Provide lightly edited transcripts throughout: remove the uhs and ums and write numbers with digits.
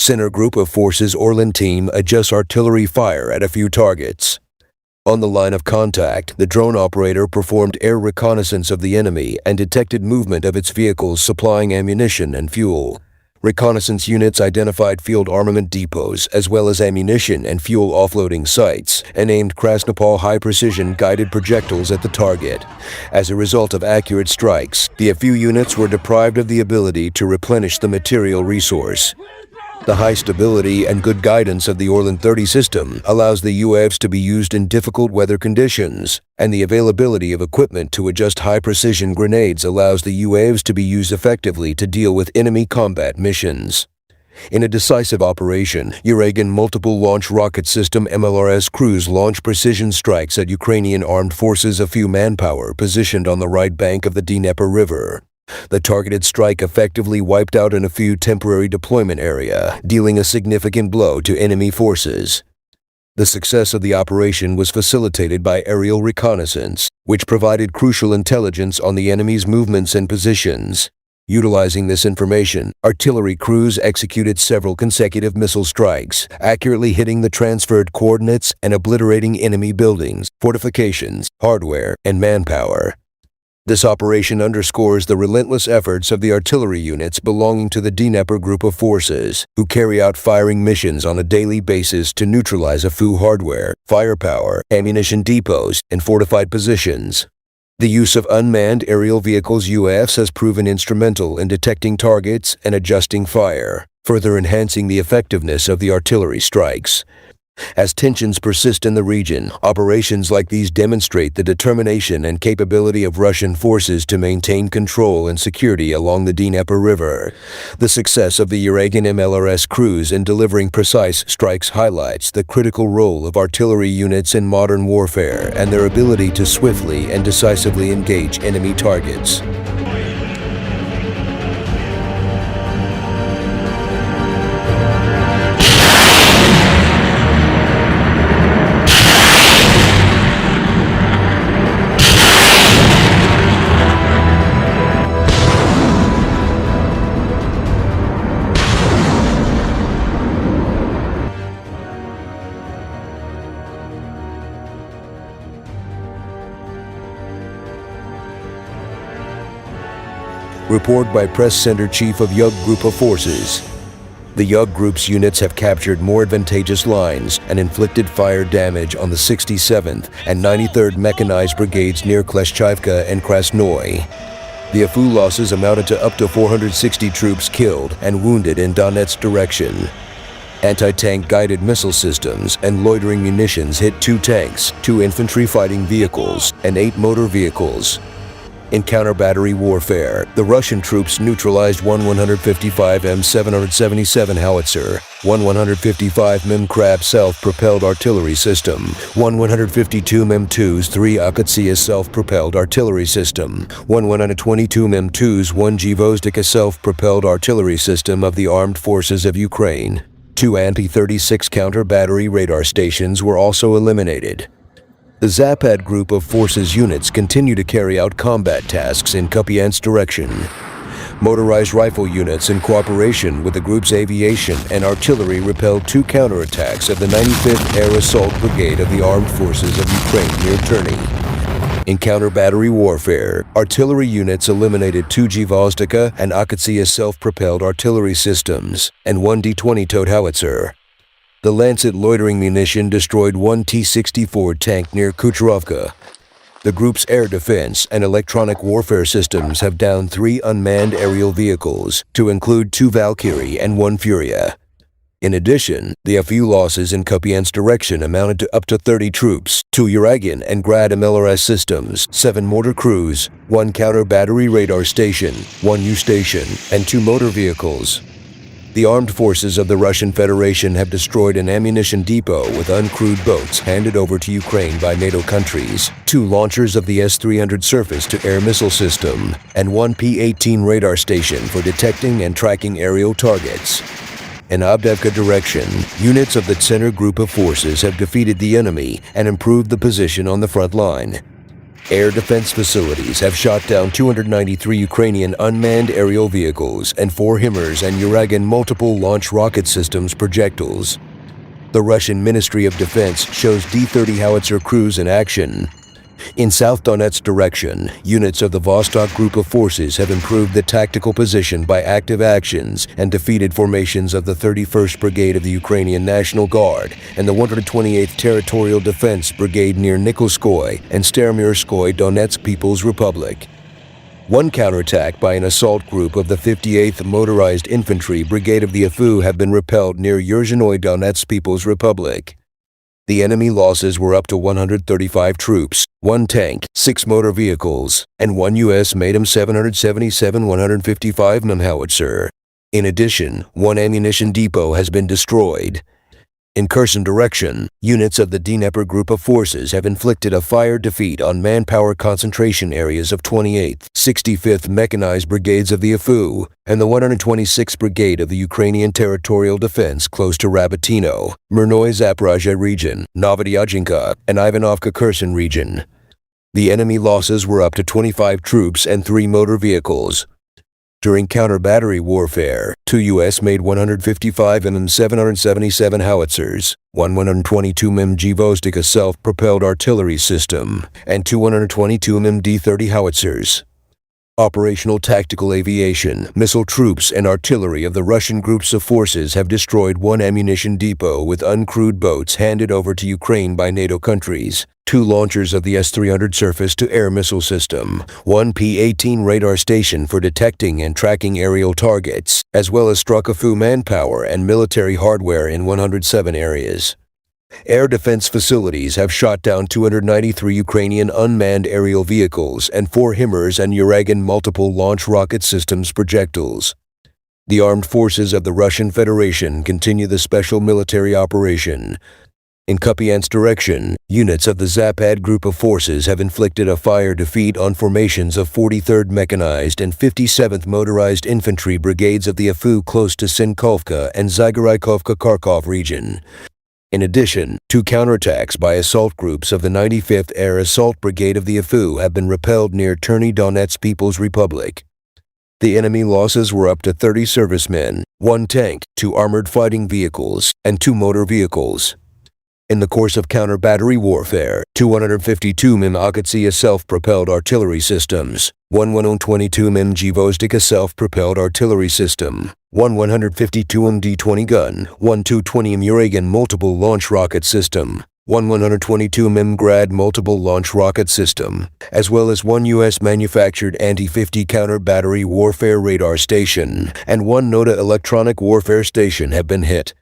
Center Group of Forces Orlan Team adjusts artillery fire at a few targets. On the line of contact, the drone operator performed air reconnaissance of the enemy and detected movement of its vehicles supplying ammunition and fuel. Reconnaissance units identified field armament depots as well as ammunition and fuel offloading sites and aimed Krasnopol high-precision guided projectiles at the target. As a result of accurate strikes, the few units were deprived of the ability to replenish the material resource. The high stability and good guidance of the Orlan 30 system allows the UAVs to be used in difficult weather conditions, and the availability of equipment to adjust high-precision grenades allows the UAVs to be used effectively to deal with enemy combat missions. In a decisive operation, Uragan multiple launch rocket system MLRS crews launch precision strikes at Ukrainian armed forces of few manpower positioned on the right bank of the Dnieper River. The targeted strike effectively wiped out a few temporary deployment area, dealing a significant blow to enemy forces. The success of the operation was facilitated by aerial reconnaissance, which provided crucial intelligence on the enemy's movements and positions. Utilizing this information, artillery crews executed several consecutive missile strikes, accurately hitting the transferred coordinates and obliterating enemy buildings, fortifications, hardware, and manpower. This operation underscores the relentless efforts of the artillery units belonging to the Dnieper Group of Forces, who carry out firing missions on a daily basis to neutralize AFU hardware, firepower, ammunition depots, and fortified positions. The use of unmanned aerial vehicles UAVs has proven instrumental in detecting targets and adjusting fire, further enhancing the effectiveness of the artillery strikes. As tensions persist in the region, operations like these demonstrate the determination and capability of Russian forces to maintain control and security along the Dnieper River. The success of the Uragan MLRS crews in delivering precise strikes highlights the critical role of artillery units in modern warfare and their ability to swiftly and decisively engage enemy targets. Report by Press Center Chief of Yug Group of Forces. The Yug Group's units have captured more advantageous lines and inflicted fire damage on the 67th and 93rd Mechanized Brigades near Kleshchivka and Krasnoy. The AFU losses amounted to up to 460 troops killed and wounded in Donetsk direction. Anti-tank guided missile systems and loitering munitions hit 2 tanks, 2 infantry fighting vehicles, and 8 motor vehicles. In counter-battery warfare, the Russian troops neutralized one 155 M777 howitzer, one 155 mm Crab self-propelled artillery system, one 152 mm2's 3 Akatsiya self-propelled artillery system, one 122 mm2's 1 Gvozdika self-propelled artillery system of the Armed Forces of Ukraine. 2 anti-36 counter-battery radar stations were also eliminated. The Zapad Group of Forces units continue to carry out combat tasks in Kupiansk direction. Motorized rifle units in cooperation with the group's aviation and artillery repelled 2 counterattacks of the 95th Air Assault Brigade of the Armed Forces of Ukraine near Terny. In counter-battery warfare, artillery units eliminated 2 Gvozdika and Akatsiya self-propelled artillery systems and 1 D-20 towed howitzer. The Lancet loitering munition destroyed 1 T-64 tank near Kucherovka. The group's air defense and electronic warfare systems have downed 3 unmanned aerial vehicles, to include 2 Valkyrie and 1 Furia. In addition, the AFU losses in Kupiansk direction amounted to up to 30 troops, 2 Uragan and Grad MLRS systems, 7 mortar crews, 1 counter-battery radar station, 1 U station, and 2 motor vehicles. The armed forces of the Russian Federation have destroyed an ammunition depot with uncrewed boats handed over to Ukraine by NATO countries, 2 launchers of the S-300 surface-to-air missile system, and 1 P-18 radar station for detecting and tracking aerial targets. In Avdiivka direction, units of the Center Group of Forces have defeated the enemy and improved the position on the front line. Air defense facilities have shot down 293 Ukrainian unmanned aerial vehicles and 4 HIMARS and Uragan multiple launch rocket systems projectiles. The Russian Ministry of Defense shows D-30 howitzer crews in action. In South Donetsk direction, units of the Vostok Group of Forces have improved the tactical position by active actions and defeated formations of the 31st Brigade of the Ukrainian National Guard and the 128th Territorial Defense Brigade near Nikolskoye and Staromirskoye Donetsk People's Republic. One counterattack by an assault group of the 58th Motorized Infantry Brigade of the AFU have been repelled near Yurzhinoye Donetsk People's Republic. The enemy losses were up to 135 troops, 1 tank, 6 motor vehicles, and 1 U.S.-made M777 155 mm howitzer. In addition, 1 ammunition depot has been destroyed. In Kherson direction, units of the Dnieper Group of Forces have inflicted a fire defeat on manpower concentration areas of 28th, 65th Mechanized Brigades of the AFU and the 126th Brigade of the Ukrainian Territorial Defense close to Rabotino, Mirnoye Zaporozhye region, Novodyaginka, and Ivanovka Kherson region. The enemy losses were up to 25 troops and 3 motor vehicles. During counter-battery warfare, 2 U.S.-made 155 mm 777 howitzers, 122 mm Gvozdika self-propelled artillery system, and 222 mm D-30 howitzers. Operational tactical aviation, missile troops, and artillery of the Russian groups of forces have destroyed 1 ammunition depot with uncrewed boats handed over to Ukraine by NATO countries, 2 launchers of the S-300 surface-to-air missile system, 1 P-18 radar station for detecting and tracking aerial targets, as well as struck AFU manpower and military hardware in 107 areas. Air defense facilities have shot down 293 Ukrainian unmanned aerial vehicles and 4 HIMARS and Uragan multiple launch rocket systems projectiles. The armed forces of the Russian Federation continue the special military operation. In Kupiansk direction, units of the Zapad Group of Forces have inflicted a fire defeat on formations of 43rd Mechanized and 57th Motorized Infantry Brigades of the AFU close to Sinkovka and Zygoraikovka-Kharkov region. In addition, 2 counterattacks by assault groups of the 95th Air Assault Brigade of the AFU have been repelled near Terny Donetsk People's Republic. The enemy losses were up to 30 servicemen, 1 tank, 2 armored fighting vehicles, and 2 motor vehicles. In the course of counter-battery warfare, 252 mm Akatsia self-propelled artillery systems, 1 122 mm Gvozdika self-propelled artillery system, 1 152 mm D-20 gun, 1 220 mm Uragan multiple launch rocket system, 1 122 mm Grad multiple launch rocket system, as well as 1 U.S.-manufactured anti-50 counter-battery warfare radar station, and 1 NOTA electronic warfare station have been hit.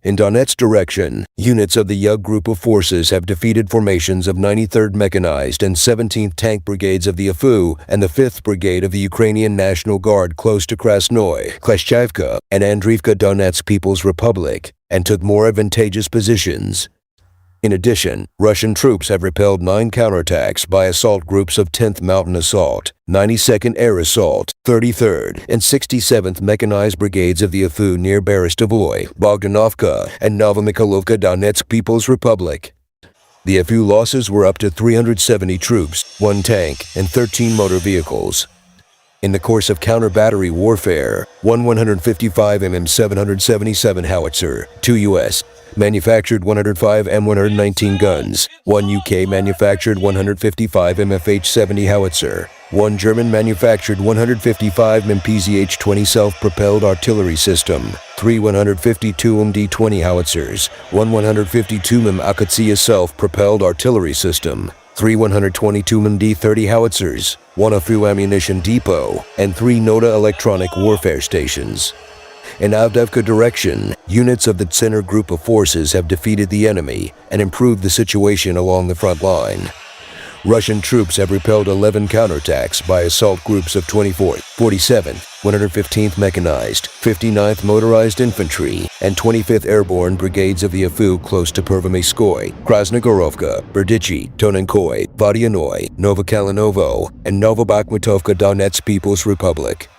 In Donetsk direction, units of the Yug Group of Forces have defeated formations of 93rd Mechanized and 17th Tank Brigades of the AFU and the 5th Brigade of the Ukrainian National Guard close to Krasnoye, Kleshchivka, and Andriivka Donetsk People's Republic, and took more advantageous positions. In addition, Russian troops have repelled 9 counterattacks by assault groups of 10th Mountain Assault, 92nd Air Assault, 33rd and 67th Mechanized Brigades of the AFU near Berestovoy, Bogdanovka, and Novomikhailovka Donetsk People's Republic. The AFU losses were up to 370 troops, 1 tank, and 13 motor vehicles. In the course of counter-battery warfare, 1 155 mm 777 howitzer, 2 U.S. manufactured 105 M119 guns, 1 UK-manufactured 155 MFH-70 howitzer, 1 German-manufactured 155 MPZH-20 self-propelled artillery system, 3 152 MD-20 howitzers, 1 152 mm Akatsia self-propelled artillery system, 3 122 MD-30 howitzers, 1 AFU ammunition depot, and 3 NOTA electronic warfare stations. In Avdiivka direction, units of the Center Group of Forces have defeated the enemy and improved the situation along the front line. Russian troops have repelled 11 counterattacks by assault groups of 24th, 47th, 115th Mechanized, 59th Motorized Infantry, and 25th Airborne Brigades of the AFU close to Pervomyskoye, Krasnogorovka, Berdichi, Tonenkoy, Vodyanoy, Novokalinovo, and Novobakhmutovka Donetsk People's Republic.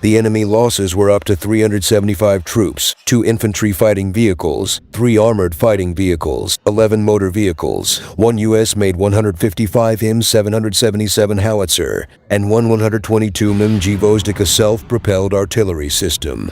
The enemy losses were up to 375 troops, 2 infantry fighting vehicles, 3 armored fighting vehicles, 11 motor vehicles, 1 US-made 155 M777 howitzer, and 1 122 mm Gvozdica self-propelled artillery system.